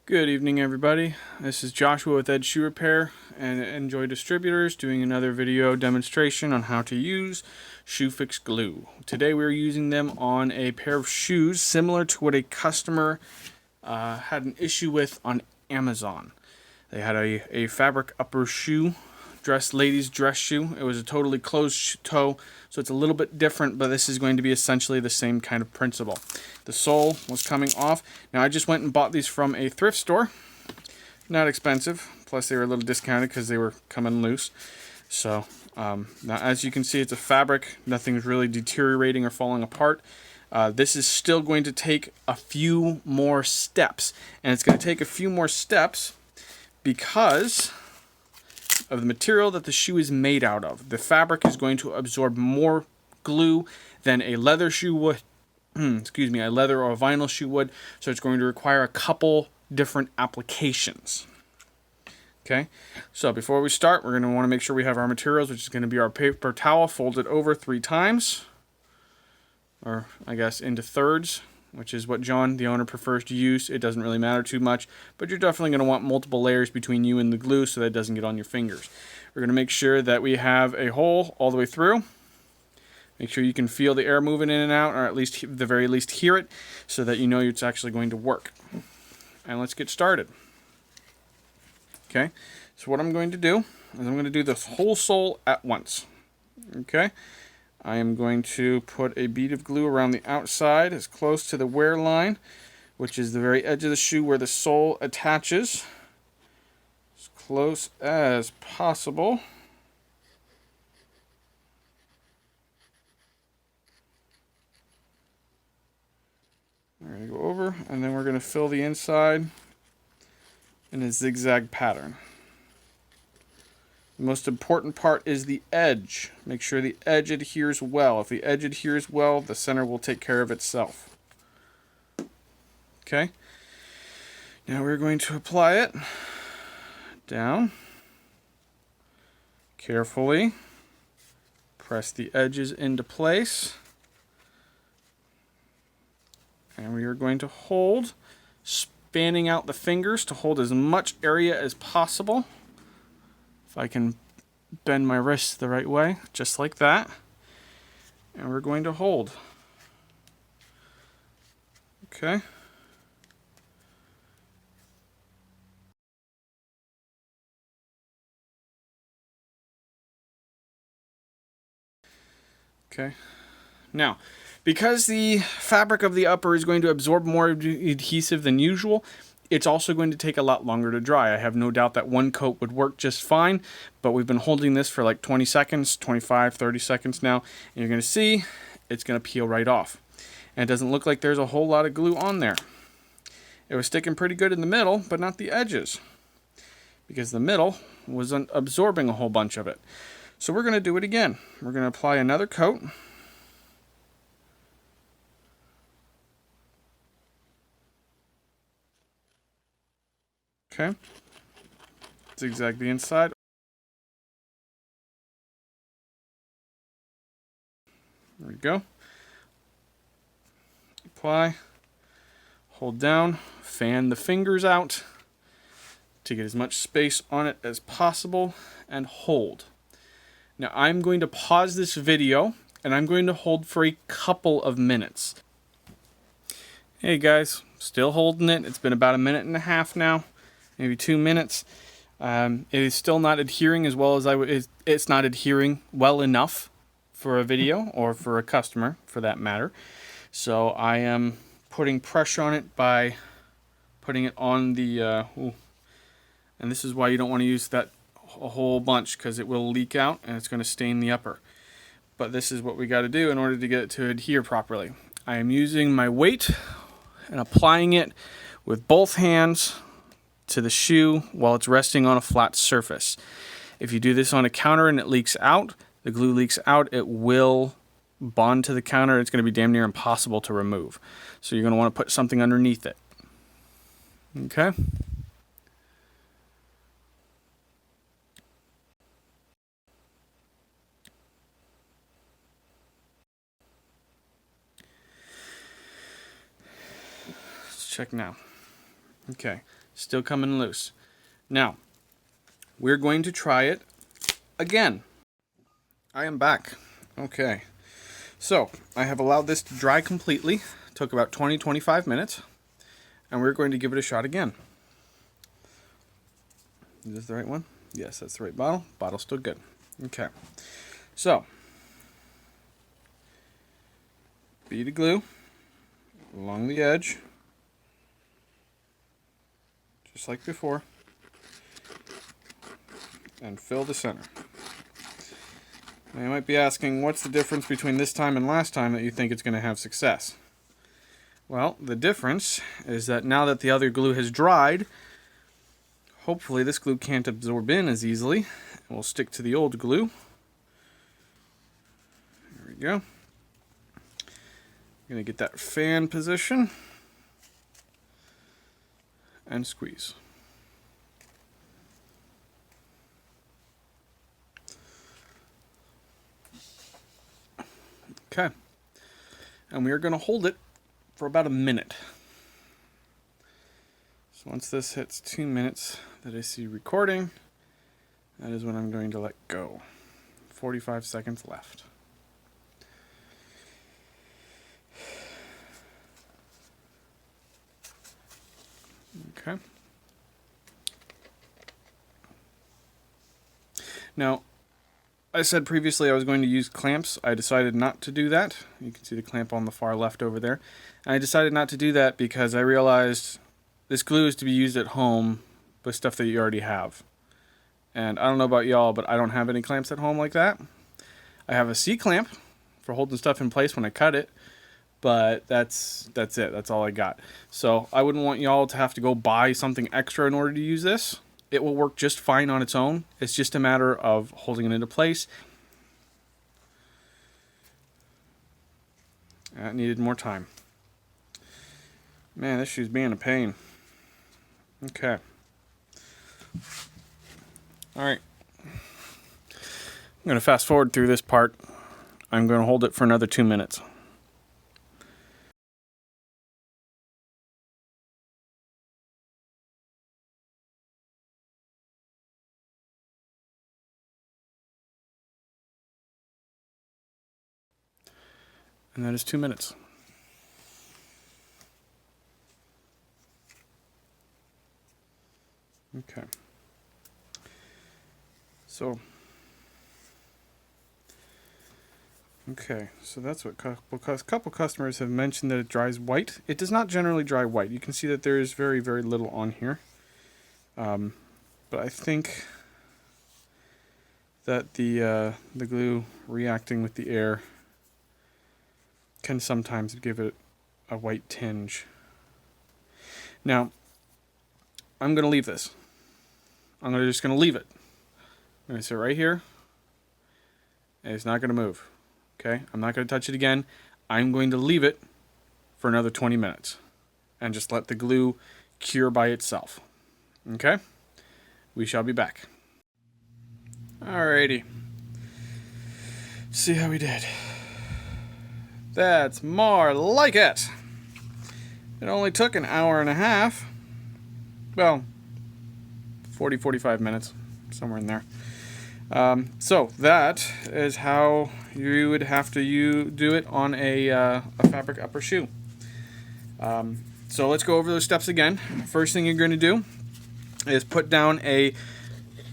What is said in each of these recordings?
Good evening, everybody. This is Joshua with Edge Shoe Repair and Enjoy Distributors doing another video demonstration on how to use Shoe Fix glue. Today we're using them on a pair of shoes similar to what a customer had an issue with on Amazon. They had a fabric upper shoe, ladies dress shoe. It was a totally closed toe, so it's a little bit different, but this is going to be essentially the same kind of principle. The sole was coming off. Now I just went and bought these from a thrift store. Not expensive, plus they were a little discounted because they were coming loose. So now as you can see, it's a fabric. Nothing's really deteriorating or falling apart. This is still going to take a few more steps, and it's going to take a few more steps because of the material that the shoe is made out of. The fabric is going to absorb more glue than a leather shoe would, excuse me, a leather or a vinyl shoe would, so it's going to require a couple different applications. Okay, so before we start, we're going to want to make sure we have our materials, which is going to be our paper towel folded over 3 times, or I guess into thirds, which is what John, the owner, prefers to use. It doesn't really matter too much, but you're definitely going to want multiple layers between you and the glue so that it doesn't get on your fingers. We're going to make sure that we have a hole all the way through. Make sure you can feel the air moving in and out, or at least, at the very least, hear it, so that you know it's actually going to work. And let's get started. Okay, so what I'm going to do is I'm going to do this whole sole at once. Okay. I am going to put a bead of glue around the outside as close to the wear line, which is the very edge of the shoe where the sole attaches, as close as possible. We're going to go over, and then we're going to fill the inside in a zigzag pattern. The most important part is the edge. Make sure the edge adheres well. If the edge adheres well, the center will take care of itself. Okay. Now we're going to apply it down. Carefully press the edges into place. And we are going to hold, spanning out the fingers to hold as much area as possible. If I can bend my wrists the right way, just like that. And we're going to hold. Okay. Okay. Now, because the fabric of the upper is going to absorb more adhesive than usual, it's also going to take a lot longer to dry. I have no doubt that one coat would work just fine, but we've been holding this for like 20 seconds, 25, 30 seconds now, and you're going to see it's going to peel right off. And it doesn't look like there's a whole lot of glue on there. It was sticking pretty good in the middle, but not the edges, because the middle wasn't absorbing a whole bunch of it. So we're going to do it again. We're going to apply another coat. Okay, zigzag the inside. There we go. Apply, hold down, fan the fingers out to get as much space on it as possible, and hold. Now I'm going to pause this video, and I'm going to hold for a couple of minutes. Hey guys, still holding it. It's been about 1.5 minutes now. Maybe 2 minutes. It is still not adhering as well as it's not adhering well enough for a video or for a customer, for that matter. So I am putting pressure on it by putting it on the. And this is why you don't want to use that a whole bunch, because it will leak out and it's going to stain the upper. But this is what we got to do in order to get it to adhere properly. I am using my weight and applying it with both hands to the shoe while it's resting on a flat surface. If you do this on a counter and it leaks out, the glue leaks out, it will bond to the counter. It's going to be damn near impossible to remove. So you're going to want to put something underneath it. Okay? Let's check now. Okay. Still coming loose. Now, we're going to try it again. I am back. Okay. So, I have allowed this to dry completely. Took about 20-25 minutes. And we're going to give it a shot again. Is this the right one? Yes, that's the right bottle. Bottle's still good. Okay. So, bead of glue along the edge, just like before, and fill the center. Now you might be asking, what's the difference between this time and last time that you think it's going to have success? Well, the difference is that now that the other glue has dried, hopefully this glue can't absorb in as easily. It will stick to the old glue. There we go. I'm going to get that fan position and squeeze. Okay. And we are going to hold it for about a minute. So once this hits 2 minutes that I see recording, that is when I'm going to let go. 45 seconds left. Okay. Now, I said previously I was going to use clamps. I decided not to do that. You can see the clamp on the far left over there. And I decided not to do that because I realized this glue is to be used at home with stuff that you already have. And I don't know about y'all, but I don't have any clamps at home like that. I have a C-clamp for holding stuff in place when I cut it, but that's it. That's all I got. So I wouldn't want y'all to have to go buy something extra in order to use this. It will work just fine on its own. It's just a matter of holding it into place. That needed more time. Man, this shoe's being a pain. Okay. Alright. I'm going to fast forward through this part. I'm going to hold it for another 2 minutes. And that is 2 minutes. Okay. So that's what a couple customers have mentioned, that it dries white. It does not generally dry white. You can see that there is very, very little on here. But I think that the glue reacting with the air can sometimes give it a white tinge. Now, I'm going to leave this. I'm just going to leave it. I'm going to sit right here, and it's not going to move. Okay? I'm not going to touch it again. I'm going to leave it for another 20 minutes and just let the glue cure by itself. Okay? We shall be back. Alrighty. See how we did. That's more like it. It only took an hour and a half. Well, 40-45 minutes, somewhere in there. So that is how you would have to do it on a fabric upper shoe. So let's go over those steps again. First thing you're going to do is put down a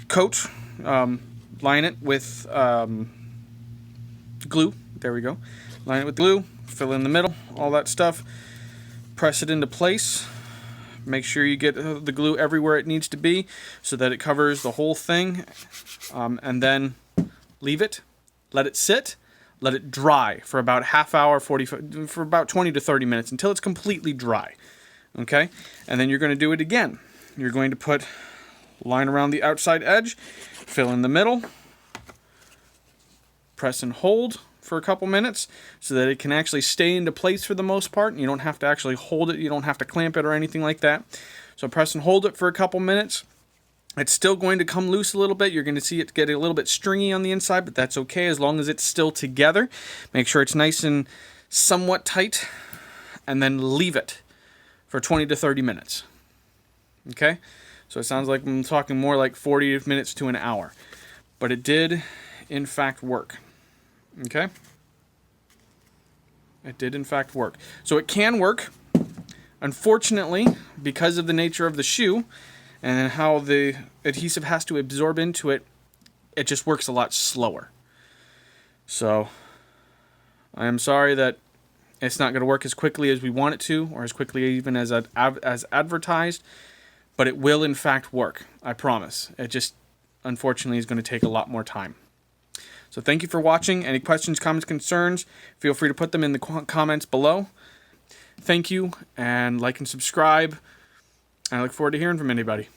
coat, line it with glue. There we go. Line it with glue, fill in the middle, all that stuff. Press it into place. Make sure you get the glue everywhere it needs to be so that it covers the whole thing. And then leave it, let it sit, let it dry for about half hour, for about 20 to 30 minutes until it's completely dry. Okay? And then you're going to do it again. You're going to put line around the outside edge, fill in the middle, press and hold for a couple minutes so that it can actually stay into place for the most part. You don't have to actually hold it. You don't have to clamp it or anything like that. So press and hold it for a couple minutes. It's still going to come loose a little bit. You're going to see it get a little bit stringy on the inside, but that's okay as long as it's still together. Make sure it's nice and somewhat tight, and then leave it for 20 to 30 minutes. Okay, so it sounds like I'm talking more like 40 minutes to an hour, but it did in fact work. Okay, it did in fact work. So it can work. Unfortunately, because of the nature of the shoe and how the adhesive has to absorb into it, it just works a lot slower. So I am sorry that it's not going to work as quickly as we want it to, or as quickly even as advertised, but it will in fact work. I promise. It just unfortunately is going to take a lot more time. So thank you for watching. Any questions, comments, concerns, feel free to put them in the comments below. Thank you, and like and subscribe. And I look forward to hearing from anybody.